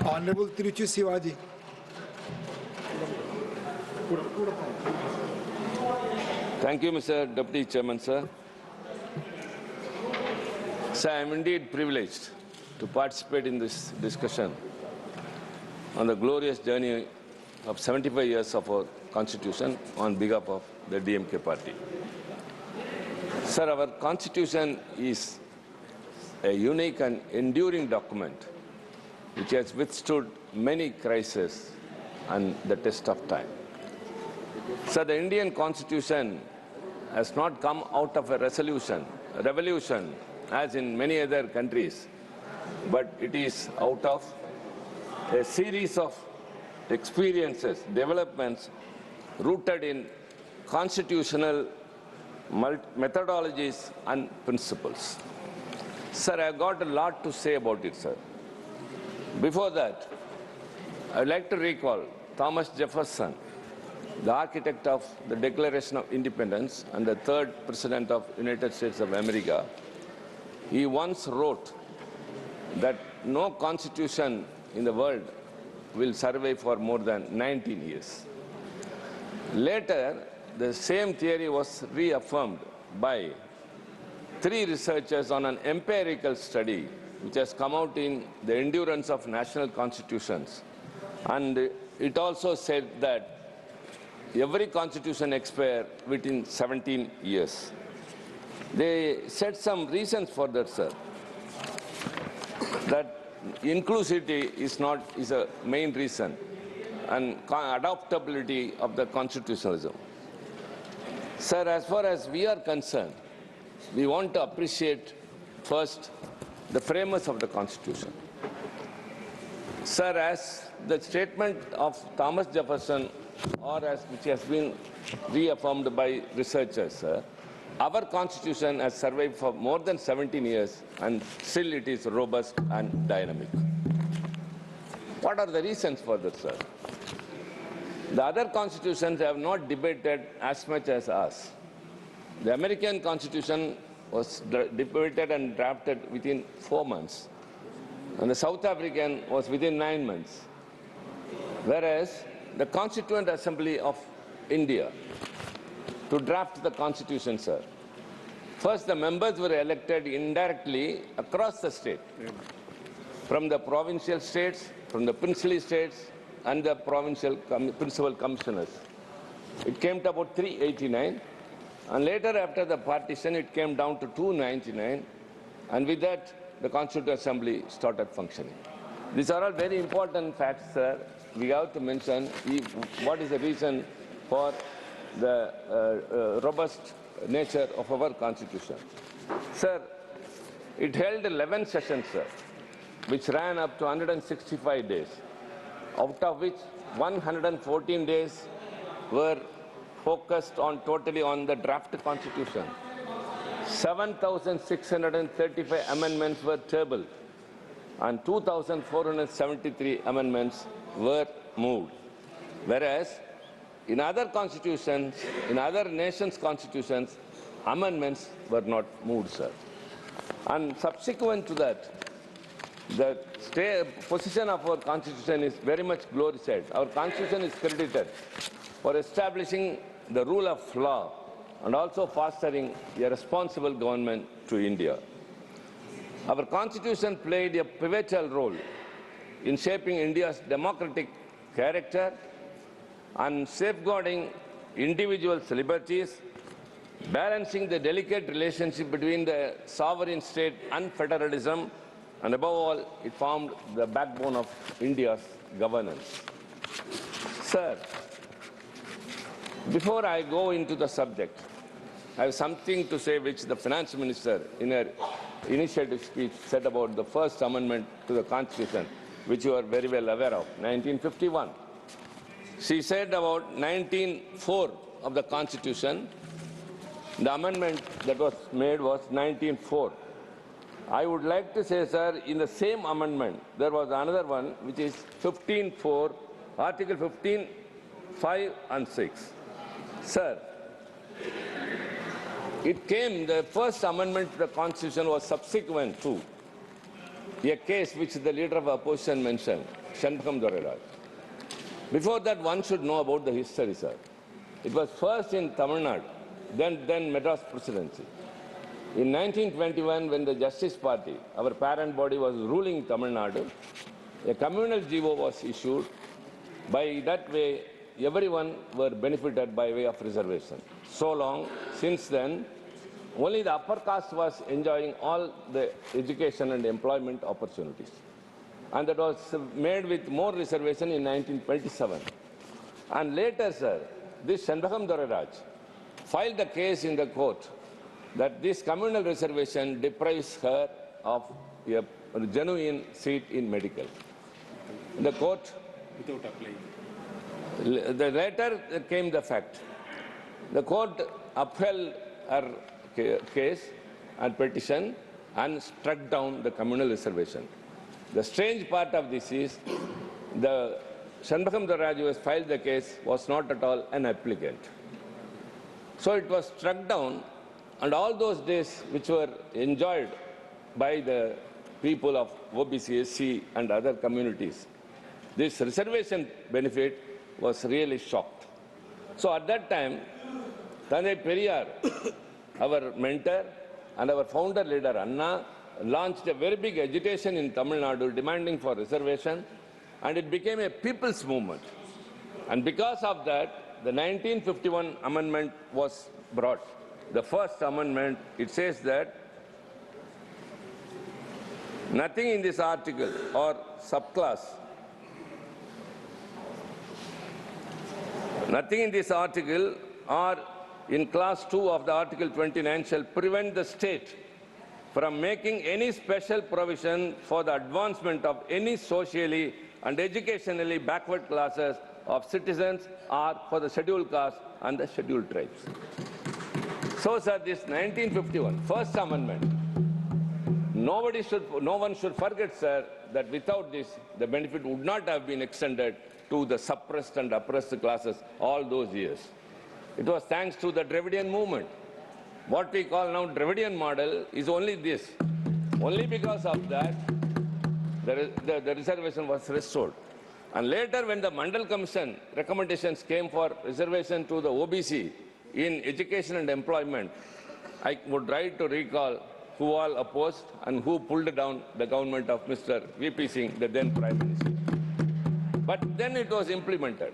Honorable Trichy Siva ji. Thank you, Mr. Deputy Chairman, sir. Sir, I am indeed privileged to participate in this discussion on the glorious journey of 75 years of our Constitution on behalf of the DMK party. Sir, our Constitution is a unique and enduring document which has withstood many crises and the test of time. Sir, the Indian Constitution has not come out of a revolution, as in many other countries, but it is out of a series of experiences, developments rooted in constitutional methodologies and principles. Sir, I have got a lot to say about it, sir. Before that, I would like to recall Thomas Jefferson, the architect of the Declaration of Independence and the third President of the United States of America. He once wrote that no constitution in the world will survive for more than 19 years. Later, the same theory was reaffirmed by 3 researchers on an empirical study which has come out in the Endurance of National Constitutions. And it also said that every constitution expires within 17 years. They said some reasons for that, sir. That inclusivity is a main reason, and adaptability of the constitutionalism. Sir, as far as we are concerned, we want to appreciate first the framers of the Constitution. Sir, as the statement of Thomas Jefferson, or as which has been reaffirmed by researchers, sir, our Constitution has survived for more than 17 years and still it is robust and dynamic. What are the reasons for that, sir? The other constitutions have not debated as much as us. The American Constitution was debated and drafted within 4 months, and the South African was within 9 months. Whereas the Constituent Assembly of India, to draft the Constitution, sir, first the members were elected indirectly across the state, from the provincial states, from the princely states, and the provincial principal commissioners. It came to about 389, and later after the partition it came down to 299, and with that the Constituent Assembly started functioning. These are all very important facts, sir. We have to mention what is the reason for the robust nature of our Constitution. Sir, it held 11 sessions, sir, which ran up to 165 days, out of which 114 days were focused totally on the draft Constitution. 7,635 amendments were tabled, and 2,473 amendments were moved. Whereas in other constitutions, in other nations' constitutions, amendments were not moved, sir. And subsequent to that, the position of our Constitution is very much glorified. Our Constitution is credited for establishing the rule of law and also fostering a responsible government to India. Our Constitution played a pivotal role in shaping India's democratic character and safeguarding individuals' liberties, balancing the delicate relationship between the sovereign state and federalism, and above all, it formed the backbone of India's governance. Sir, before I go into the subject, I have something to say which the Finance Minister in her initiative speech said about the first amendment to the Constitution, which you are very well aware of, 1951. She said about 1904 of the Constitution, the amendment that was made was 1904. I would like to say, sir, in the same amendment, there was another one, which is 15.4, Article 15, 5 and 6. Sir, the first amendment to the Constitution was subsequent to a case which the leader of opposition mentioned, Shanbhagam Doraraj. Before that, one should know about the history, sir. It was first in Tamil Nadu, then Madras Presidency. In 1921, when the Justice Party, our parent body, was ruling Tamil Nadu, a communal GO was issued. By that way, everyone were benefited by way of reservation. So long, since then, only the upper caste was enjoying all the education and employment opportunities. And that was made with more reservation in 1927. And later, sir, this Shanbhagam Doraraj filed a case in the court that this communal reservation deprives her of a genuine seat in medical. The court, without applying. Later came the fact. The court upheld her case and petition and struck down the communal reservation. The strange part of this is the Shanbhagam Doraraj who has filed the case was not at all an applicant. So it was struck down, and all those days which were enjoyed by the people of OBC, SC and other communities, this reservation benefit was really shocked. So at that time, Thanai Periyar, our mentor and our founder leader Anna, launched a very big agitation in Tamil Nadu demanding for reservation, and it became a people's movement. And because of that, the 1951 amendment was brought. The first amendment, it says that nothing in this article or subclass, nothing in this article or in class 2 of the Article 29 shall prevent the state from making any special provision for the advancement of any socially and educationally backward classes of citizens or for the scheduled castes and the scheduled tribes. So, sir, this 1951 First Amendment, no one should forget, sir, that without this, the benefit would not have been extended to the suppressed and oppressed classes all those years. It was thanks to the Dravidian movement. What we call now Dravidian model is only this. Only because of that, the reservation was restored. And later, when the Mandal Commission recommendations came for reservation to the OBC in education and employment, I would like to recall who all opposed and who pulled down the government of Mr. VP Singh, the then Prime Minister. But then it was implemented.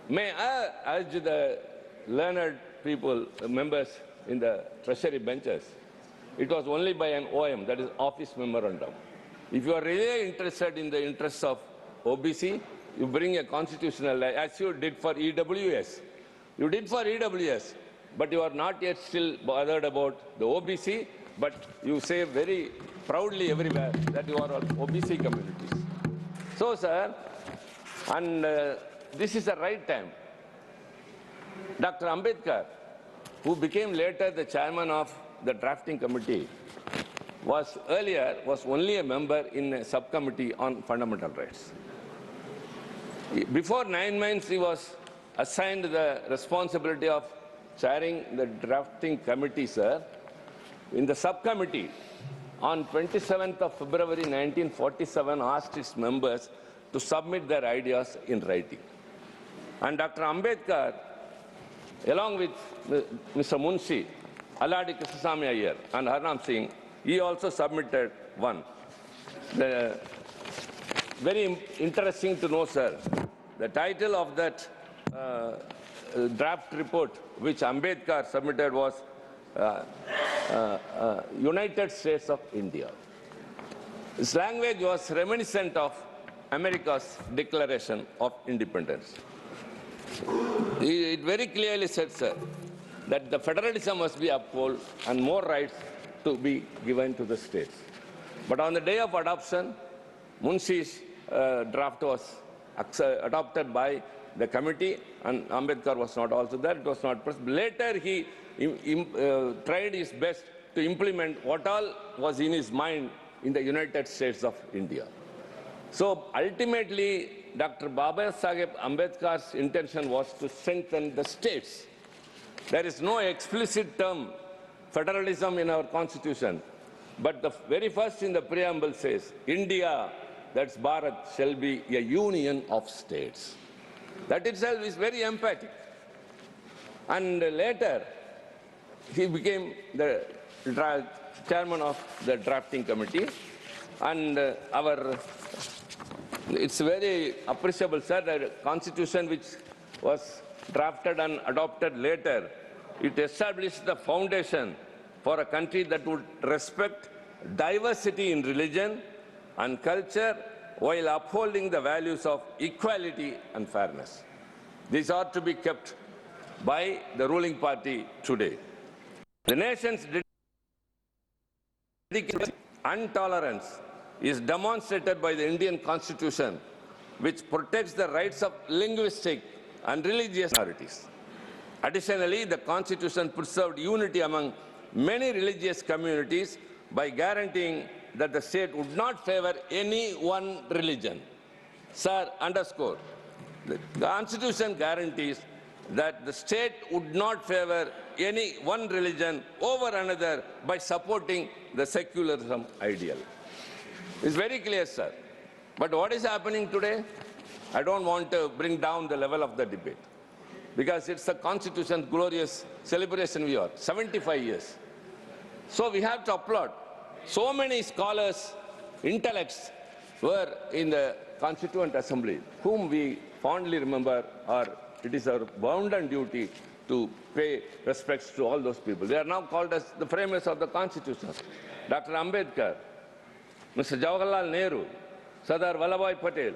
May I urge the learned people, members in the treasury benches, it was only by an OM, that is office memorandum. If you are really interested in the interests of OBC, you bring a constitutional, as you did for EWS. You did for EWS, but you are not yet still bothered about the OBC, but you say very proudly everywhere that you are all OBC communities. So, sir, and this is the right time. Dr. Ambedkar, who became later the chairman of the drafting committee, was only a member in a subcommittee on fundamental rights. Before 9 months, he was assigned the responsibility of chairing the drafting committee, sir. In the subcommittee, on 27th of February 1947, asked its members to submit their ideas in writing. And Dr. Ambedkar, along with Mr. Munshi, Alladi Krishnasamy Iyer and Harnam Singh, he also submitted one. Very interesting to know, sir, the title of that draft report which Ambedkar submitted was United States of India. His language was reminiscent of America's Declaration of Independence. It very clearly said, sir, that the federalism must be upheld and more rights to be given to the states. But on the day of adoption, Munshi's draft was adopted by the committee, and Ambedkar was not also there. It was not pressed. Later, he tried his best to implement what all was in his mind in the United States of India. So ultimately, Dr. Baba Saheb Ambedkar's intention was to strengthen the states. There is no explicit term federalism in our constitution, but the very first in the preamble says, India that Bharat shall be a union of states. That itself is very emphatic. And later, he became the chairman of the drafting committee. And it's very appreciable, sir, that the constitution which was drafted and adopted later, it established the foundation for a country that would respect diversity in religion and culture while upholding the values of equality and fairness. These are to be kept by the ruling party today. The nation's dedication and tolerance is demonstrated by the Indian Constitution, which protects the rights of linguistic and religious minorities. Additionally, the Constitution preserved unity among many religious communities by guaranteeing that the state would not favor any one religion. Sir, underscore, the Constitution guarantees that the state would not favor any one religion over another by supporting the secularism ideal. It's very clear, sir. But what is happening today? I don't want to bring down the level of the debate, because it's the Constitution's glorious celebration we are, 75 years. So we have to applaud. So many scholars, intellects were in the Constituent Assembly, whom we fondly remember, or it is our bounden duty to pay respects to all those people. They are now called as the framers of the Constitution. Dr. Ambedkar, Mr. Jawaharlal Nehru, Sardar Vallabhbhai Patel,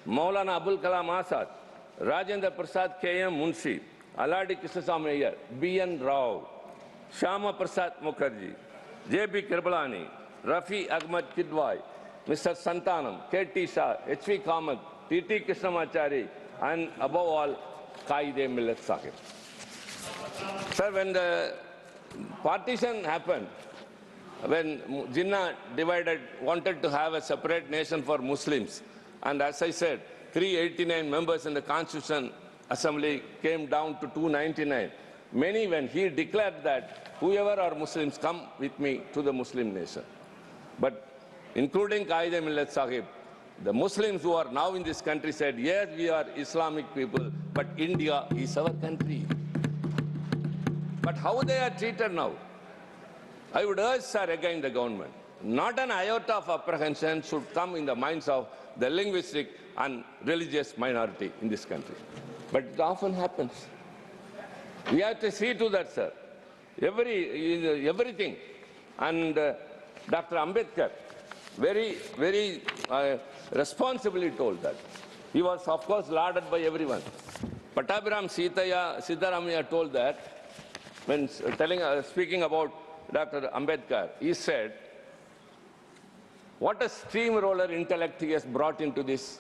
Maulana Abul Kalam Azad, Rajendra Prasad K.M. Munshi, Aladi Krishnaswamy Iyer, B.N. Rao, Shyama Prasad Mukherjee, J.B. Kirbalani, Rafi Ahmad Kidwai, Mr. Santanam, K.T. Shah, H.V. Kamath, T.T. Krishnamachari, and above all, Qaide Millat Sahib. Sir, when the partition happened, when Jinnah wanted to have a separate nation for Muslims, and as I said, 389 members in the Constitution Assembly came down to 299. Many, when he declared that whoever are Muslims, come with me to the Muslim nation. But including Qaide Millat Sahib, the Muslims who are now in this country said, yes, we are Islamic people, but India is our country. But how they are treated now? I would urge, sir, again the government, not an iota of apprehension should come in the minds of the linguistic and religious minority in this country. But it often happens. We have to see to that, sir. Everything. And Dr. Ambedkar very responsibly told that. He was, of course, lauded by everyone. Pattabhiram Siddharamaiah told that, when speaking about Dr. Ambedkar, he said, what a steamroller intellect he has brought into this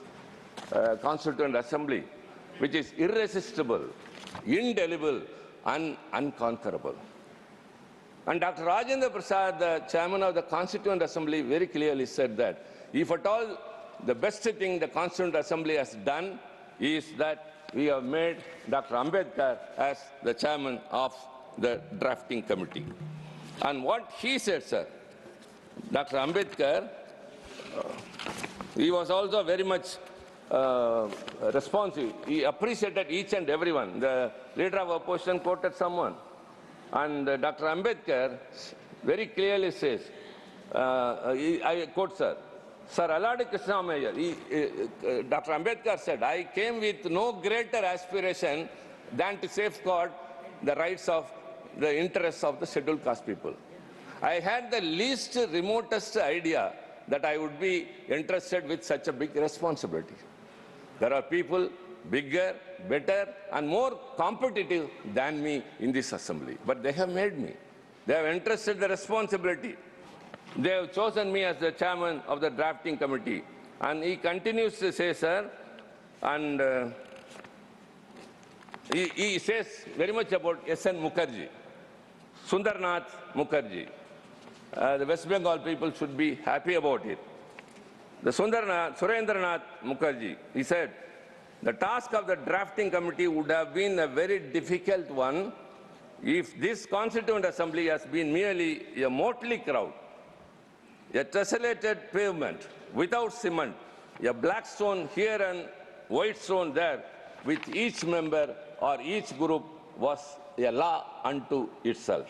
Constituent Assembly, which is irresistible, indelible, and unconquerable. And Dr. Rajendra Prasad, the chairman of the Constituent Assembly, very clearly said that if at all the best thing the Constituent Assembly has done is that we have made Dr. Ambedkar as the chairman of the drafting committee. And what he said, sir, Dr. Ambedkar, he was also very much responsive. He appreciated each and everyone. The leader of opposition quoted someone. And Dr. Ambedkar very clearly says, I quote, sir, Sir Aladi Krishnaswamy Iyer, Dr. Ambedkar said, I came with no greater aspiration than to safeguard the rights of the interests of the scheduled caste people. I had the least remotest idea that I would be entrusted with such a big responsibility. There are people bigger, better, and more competitive than me in this assembly. But they have made me. They have entrusted the responsibility. They have chosen me as the chairman of the drafting committee. And he continues to say, sir, and he says very much about S.N. Mukherjee, Sundarnath Mukherjee. The West Bengal people should be happy about it. The Surendranath Mukherjee, he said, the task of the drafting committee would have been a very difficult one if this Constituent Assembly has been merely a motley crowd, a tessellated pavement without cement, a black stone here and white stone there, with each member or each group was a law unto itself.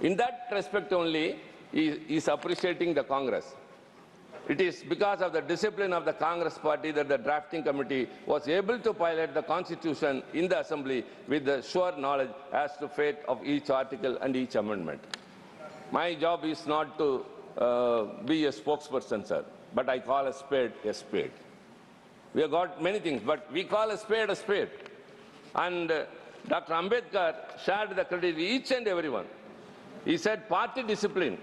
In that respect only, he is appreciating the Congress. It is because of the discipline of the Congress party that the drafting committee was able to pilot the Constitution in the Assembly with the sure knowledge as to fate of each article and each amendment. My job is not to be a spokesperson, sir, but I call a spade a spade. We have got many things, but we call a spade a spade. And Dr. Ambedkar shared the credit with each and everyone. He said party discipline,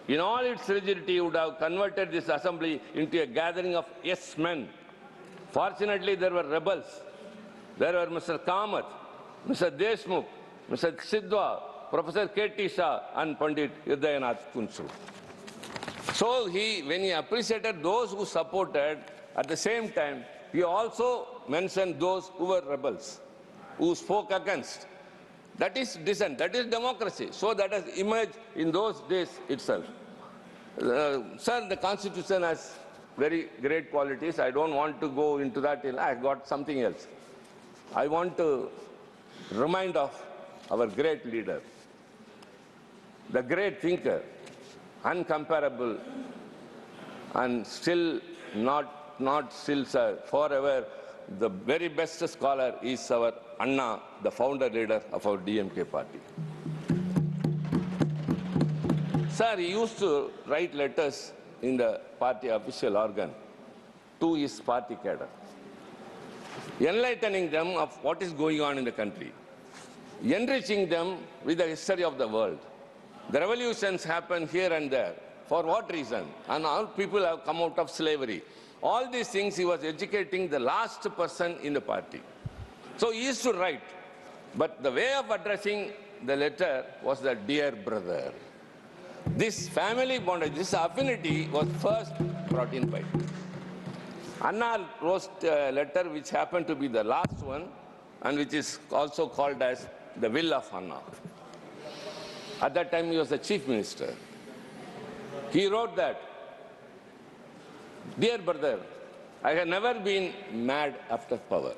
in all its rigidity, would have converted this assembly into a gathering of yes men. Fortunately, there were rebels. There were Mr. Kamath, Mr. Deshmukh, Mr. Sidwa, Professor K.T. Shah, and Pandit Hridayanath Kunsu. So when he appreciated those who supported, at the same time, he also mentioned those who were rebels, who spoke against. That is dissent, that is democracy. So that has emerged in those days itself. Sir, the Constitution has very great qualities. I don't want to go into that. I got something else. I want to remind of our great leader, the great thinker, uncomparable, and still not still, sir, forever, the very best scholar is our Anna, the founder leader of our DMK party. Sir, he used to write letters in the party official organ to his party cadre, enlightening them of what is going on in the country, enriching them with the history of the world. The revolutions happen here and there. For what reason? And all people have come out of slavery. All these things he was educating the last person in the party. So he used to write, but the way of addressing the letter was the dear brother. This family bondage, this affinity was first brought in by him. Anna wrote a letter which happened to be the last one and which is also called as the Will of Anna. At that time he was the chief minister. He wrote that, dear brother, I have never been mad after power,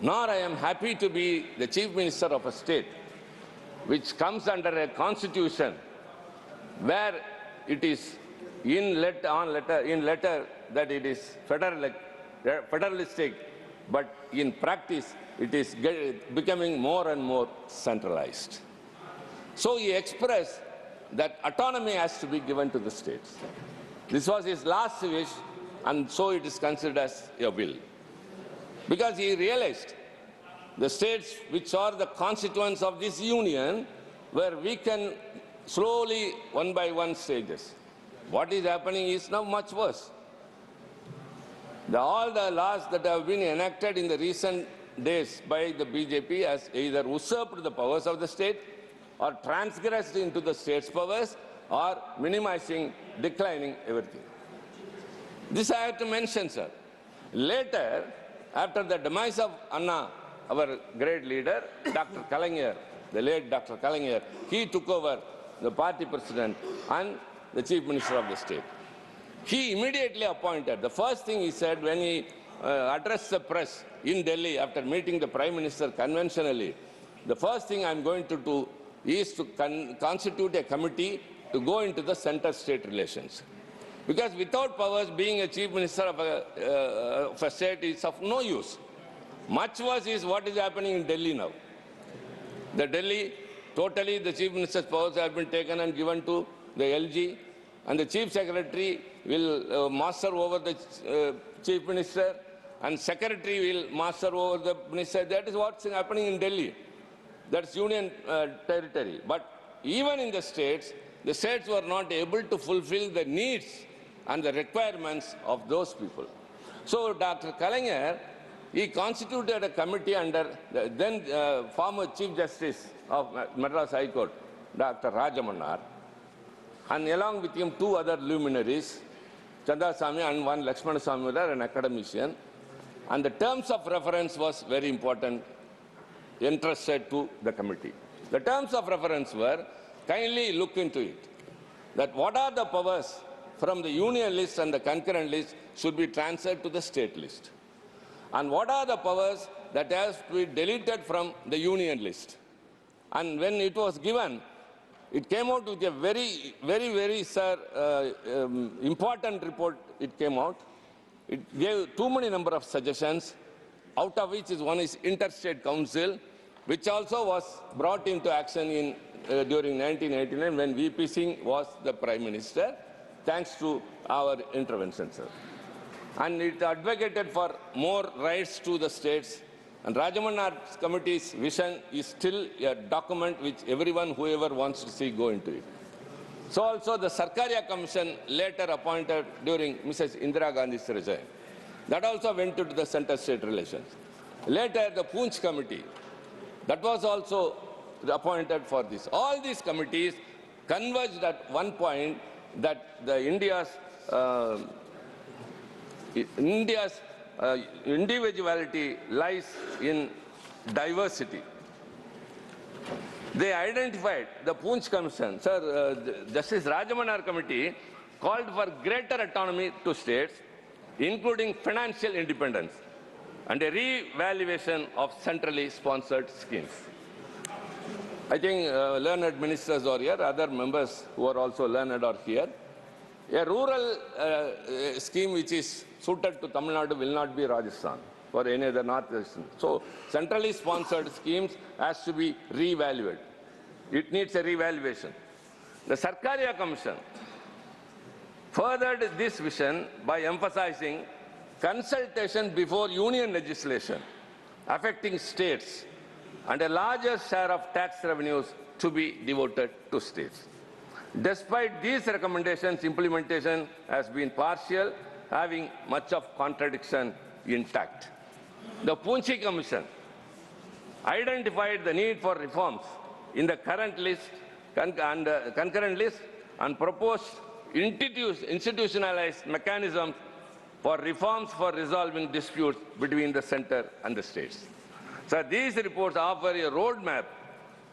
nor I am happy to be the chief minister of a state which comes under a constitution where it is in letter that it is federalistic, but in practice it is becoming more and more centralized. So he expressed that autonomy has to be given to the states. This was his last wish, and so it is considered as a will. Because he realized the states which are the constituents of this union were weakened slowly, one by one stages. What is happening is now much worse. All the laws that have been enacted in the recent days by the BJP has either usurped the powers of the state or transgressed into the state's powers or minimizing, declining everything. This I have to mention, sir. Later, after the demise of Anna, our great leader, Dr. Kalaignar, the late Dr. Kalaignar, he took over the party president and the chief minister of the state. He immediately appointed, the first thing he said when he addressed the press in Delhi after meeting the prime minister conventionally, the first thing I'm going to do is to constitute a committee to go into the center-state relations. Because without powers, being a chief minister of a state is of no use. Much worse is what is happening in Delhi now. The Delhi, totally the chief minister's powers have been taken and given to the LG, and the chief secretary will master over the chief minister, and secretary will master over the minister. That is what's happening in Delhi. That's union territory. But even in the states were not able to fulfill the needs and the requirements of those people. So Dr. Kalaignar, he constituted a committee under the then former Chief Justice of Madras High Court, Dr. Rajamannar, and along with him two other luminaries, Chandasamy and one Lakshmana Swamy, an academician. And the terms of reference was very important, entrusted to the committee. The terms of reference were, kindly look into it, that what are the powers from the union list and the concurrent list should be transferred to the state list. And what are the powers that have to be deleted from the union list? And when it was given, it came out with a very, sir, important report. It came out. It gave too many number of suggestions, out of which one is Interstate Council, which also was brought into action in during 1989 when VP Singh was the Prime Minister, thanks to our intervention, sir. And it advocated for more rights to the states. And Rajamanna's committee's vision is still a document which everyone, whoever wants to see, go into it. So also the Sarkaria Commission later appointed during Mrs. Indira Gandhi's regime. That also went into the center-state relations. Later the Poonch Committee, that was also appointed for this. All these committees converged at one point that India's individuality lies in diversity. They identified, the Poonch Commission, sir, Justice Rajamannar Committee called for greater autonomy to states, including financial independence and a re-evaluation of centrally sponsored schemes. I think learned ministers are here, other members who are also learned are here. A rural scheme which is suited to Tamil Nadu will not be Rajasthan or any other northeastern. So centrally sponsored schemes has to be re-evaluated. It needs a re-evaluation. The Sarkaria Commission furthered this vision by emphasizing consultation before union legislation affecting states and a larger share of tax revenues to be devoted to states. Despite these recommendations, implementation has been partial, having much of contradiction intact. The Poonch Commission identified the need for reforms in the current list and concurrent list and proposed institutionalized mechanisms for reforms for resolving disputes between the center and the states. So these reports offer a roadmap,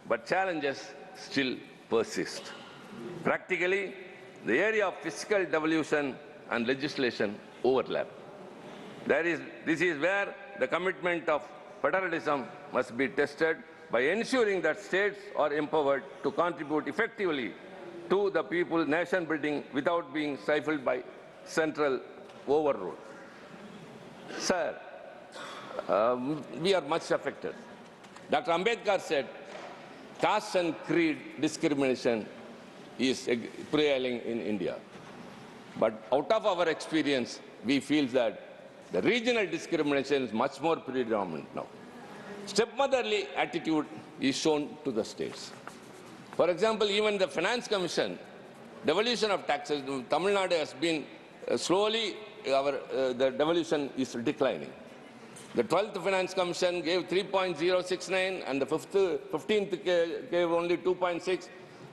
but challenges still persist. Practically, the area of fiscal devolution and legislation overlap. This is where the commitment of federalism must be tested by ensuring that states are empowered to contribute effectively to the people's nation building without being stifled by central overrule. Sir, we are much affected. Dr. Ambedkar said, caste and creed discrimination is prevailing in India. But out of our experience, we feel that the regional discrimination is much more predominant now. Stepmotherly attitude is shown to the states. For example, even the Finance Commission, devolution of taxes, Tamil Nadu has been slowly, the devolution is declining. The 12th Finance Commission gave 3.069 and the 15th gave only 2.6,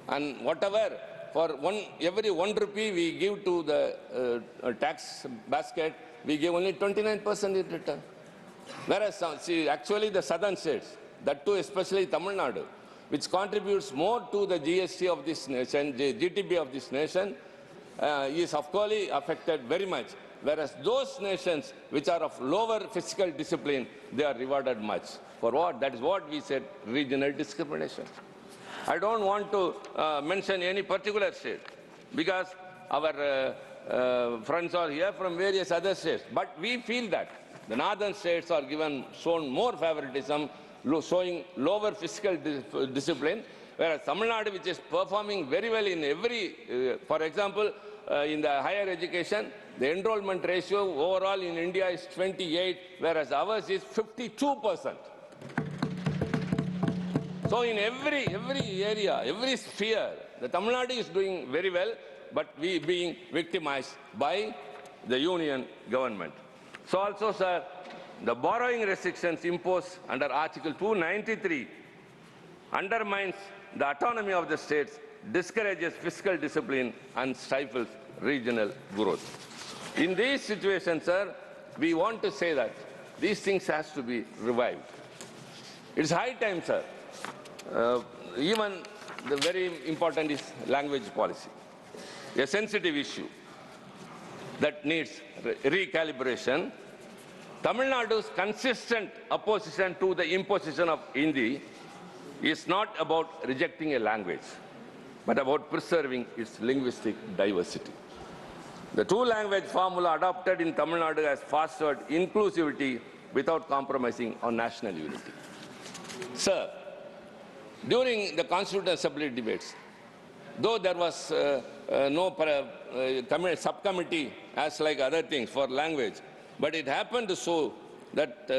and whatever, for every 1 rupee we give to the tax basket, we give only 29% in return. Whereas, actually the southern states, that too especially Tamil Nadu, which contributes more to the GST of this nation, the GDP of this nation, is of course affected very much. Whereas those nations which are of lower fiscal discipline, they are rewarded much. For what? That is what we said, regional discrimination. I don't want to mention any particular state because our friends are here from various other states. But we feel that the northern states are shown more favoritism, showing lower fiscal discipline, whereas Tamil Nadu, which is performing very well in every, for example, in the higher education, the enrollment ratio overall in India is 28, whereas ours is 52%. So in every area, every sphere, the Tamil Nadu is doing very well, but we being victimized by the union government. So also, sir, the borrowing restrictions imposed under Article 293 undermines the autonomy of the states, discourages fiscal discipline, and stifles regional growth. In these situations, sir, we want to say that these things has to be revived. It's high time, sir. Even the very important is language policy, a sensitive issue. that needs recalibration. Tamil Nadu's consistent opposition to the imposition of Hindi is not about rejecting a language, but about preserving its linguistic diversity. The two-language formula adopted in Tamil Nadu has fostered inclusivity without compromising on national unity. Sir, during the Constituent Assembly debates, though there was no subcommittee as like other things for language, but it happened so that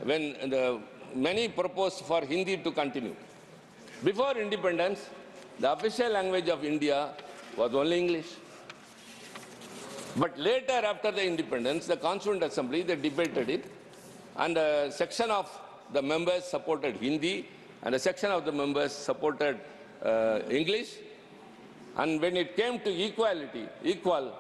when many proposed for Hindi to continue. Before independence, the official language of India was only English. But later, after the independence, the Constituent Assembly, they debated it, and a section of the members supported Hindi, and a section of the members supported English. And when it came to equality, Dr.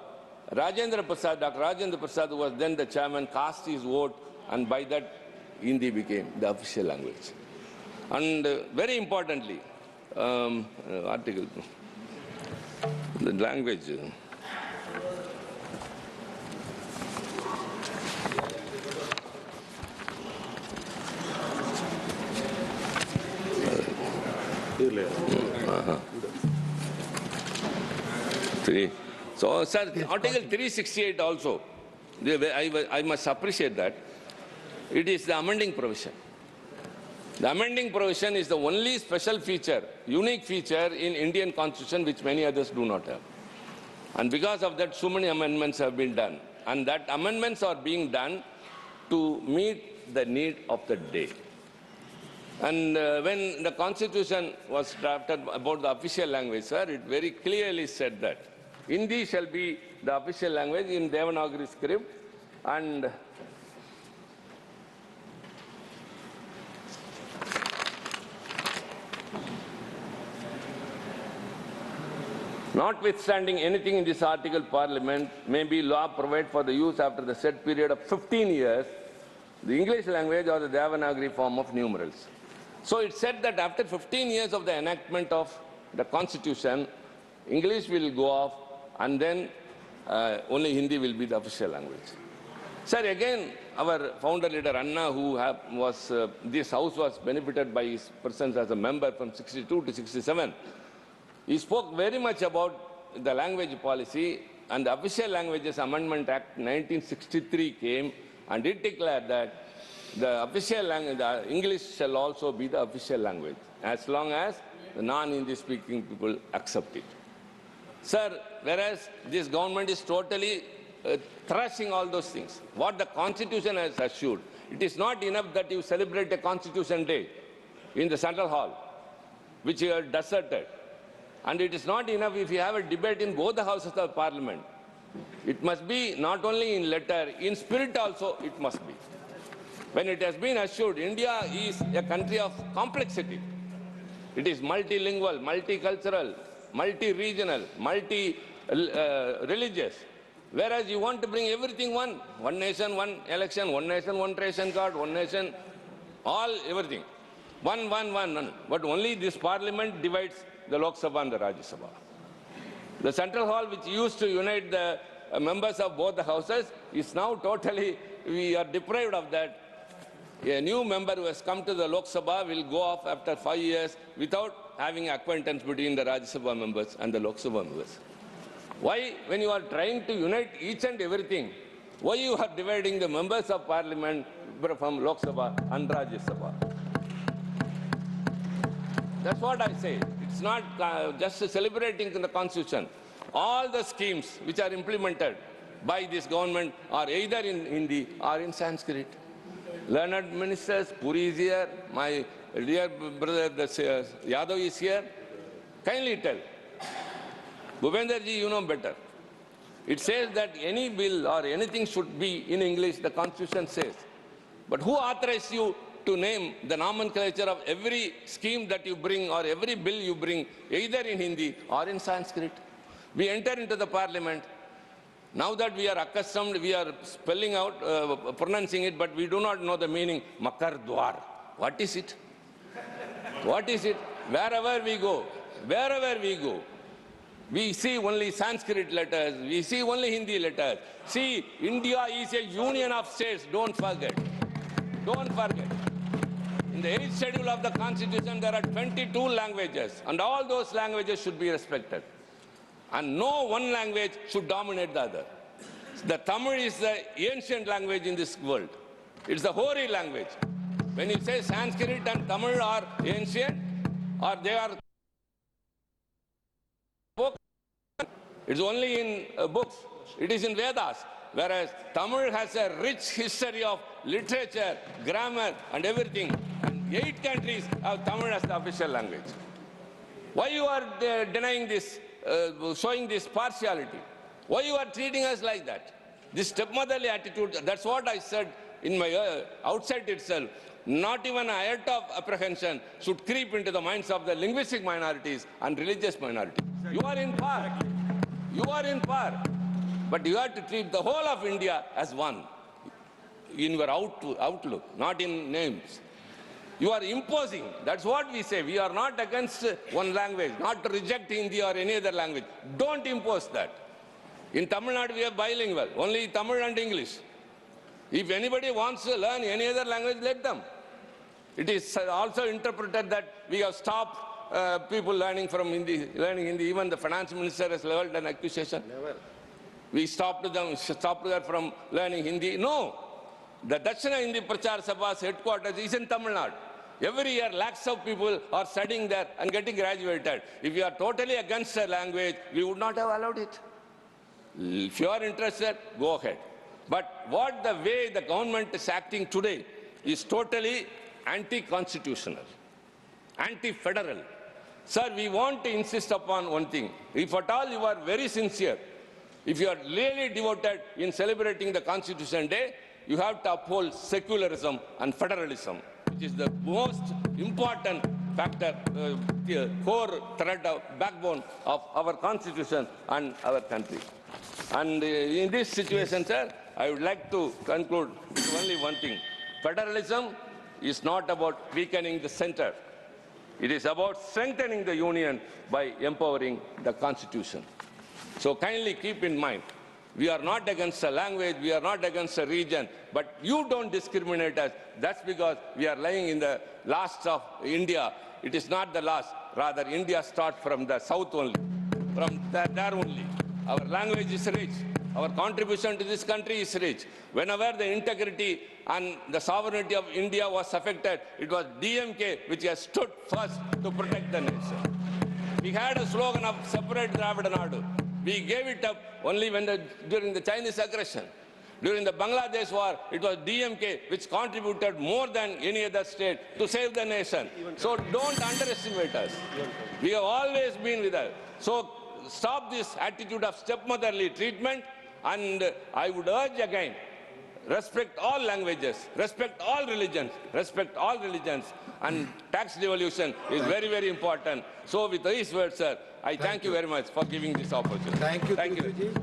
Rajendra Prasad, who was then the chairman, cast his vote, and by that, Hindi became the official language. And very importantly, article, the language. So, sir, Article 368 also, I must appreciate that. It is the amending provision. The amending provision is the only special feature, unique feature in Indian Constitution which many others do not have. And because of that, so many amendments have been done. And that amendments are being done to meet the need of the day. And when the Constitution was drafted about the official language, sir, it very clearly said that Hindi shall be the official language in Devanagari script, and notwithstanding anything in this article, Parliament may be law provide for the use after the said period of 15 years, the English language or the Devanagari form of numerals. So it said that after 15 years of the enactment of the Constitution, English will go off, and then only Hindi will be the official language. Sir, again, our founder leader Anna, this house was benefited by his presence as a member from 62 to 67. He spoke very much about the language policy, and the Official Languages Amendment Act 1963 came, and it declared that the official language, the English shall also be the official language, as long as the non-Hindi speaking people accept it. Sir, whereas this government is totally thrashing all those things, what the Constitution has assured, it is not enough that you celebrate a Constitution Day in the Central Hall, which you have deserted. And it is not enough if you have a debate in both the houses of Parliament. It must be not only in letter, in spirit also it must be. When it has been assured, India is a country of complexity. It is multilingual, multicultural, multi-regional, multi-religious. Whereas you want to bring everything one nation, one election, one nation, one ration card, one nation, everything. One. But only this Parliament divides the Lok Sabha and the Rajya Sabha. The Central Hall, which used to unite the members of both the houses, is now totally, we are deprived of that. A new member who has come to the Lok Sabha will go off after 5 years without having acquaintance between the Rajya Sabha members and the Lok Sabha members. Why, when you are trying to unite each and everything, why you are dividing the members of Parliament from Lok Sabha and Rajya Sabha? That's what I say. It's not just celebrating the Constitution. All the schemes which are implemented by this government are either in Hindi or in Sanskrit. Learned ministers, Puri is here, my dear brother Yadav is here. Kindly tell. Bhupenderji, you know better. It says that any bill or anything should be in English, the Constitution says. But who authorized you to name the nomenclature of every scheme that you bring or every bill you bring, either in Hindi or in Sanskrit? We enter into the Parliament. Now that we are accustomed, we are spelling out, pronouncing it, but we do not know the meaning. Makar Dwar. What is it? What is it? Wherever we go, We see only Sanskrit letters, we see only Hindi letters. See, India is a union of states, don't forget. Don't forget. In the 8th schedule of the Constitution, there are 22 languages, and all those languages should be respected. And no one language should dominate the other. The Tamil is the ancient language in this world. It's the hoary language. When you say Sanskrit and Tamil are ancient, or they are spoken, it's only in books. It is in Vedas. Whereas Tamil has a rich history of literature, grammar, and everything. And 8 countries have Tamil as the official language. Why you are denying this, showing this partiality? Why you are treating us like that? This stepmotherly attitude, that's what I said in my outset itself. Not even a iota of apprehension should creep into the minds of the linguistic minorities and religious minorities. You are in power. You are in power. But you have to treat the whole of India as one in your outlook, not in names. You are imposing. That's what we say. We are not against one language, not to reject Hindi or any other language. Don't impose that. In Tamil Nadu, we are bilingual, only Tamil and English. If anybody wants to learn any other language, let them. It is also interpreted that we have stopped people learning Hindi. Even the finance minister has leveled an accusation. Never. We stopped them from learning Hindi. No. The Dakshina Hindi Prachar Sabha's headquarters is in Tamil Nadu. Every year, lakhs of people are studying there and getting graduated. If you are totally against a language, we would not have allowed it. If you are interested, go ahead. But what the way the government is acting today is totally anti-constitutional, anti-federal. Sir, we want to insist upon one thing. If at all you are very sincere, if you are really devoted in celebrating the Constitution Day, you have to uphold secularism and federalism, which is the most important factor, core thread of backbone of our Constitution and our country. And in this situation, sir, I would like to conclude with only one thing. Federalism is not about weakening the center. It is about strengthening the union by empowering the Constitution. So kindly keep in mind, we are not against a language, we are not against a region, but you don't discriminate us. That's because we are lying in the last of India. It is not the last. Rather, India starts from the south only, from there only. Our language is rich. Our contribution to this country is rich. Whenever the integrity and the sovereignty of India was affected, it was DMK which has stood first to protect the nation. We had a slogan of separate Dravida Nadu. We gave it up only during the Chinese aggression. During the Bangladesh war, it was DMK which contributed more than any other state to save the nation. So don't underestimate us. We have always been with us. So stop this attitude of stepmotherly treatment, and I would urge again, respect all languages, respect all religions, and tax devolution is very, very important. So with these words, sir, I thank you very much for giving this opportunity. Thank you.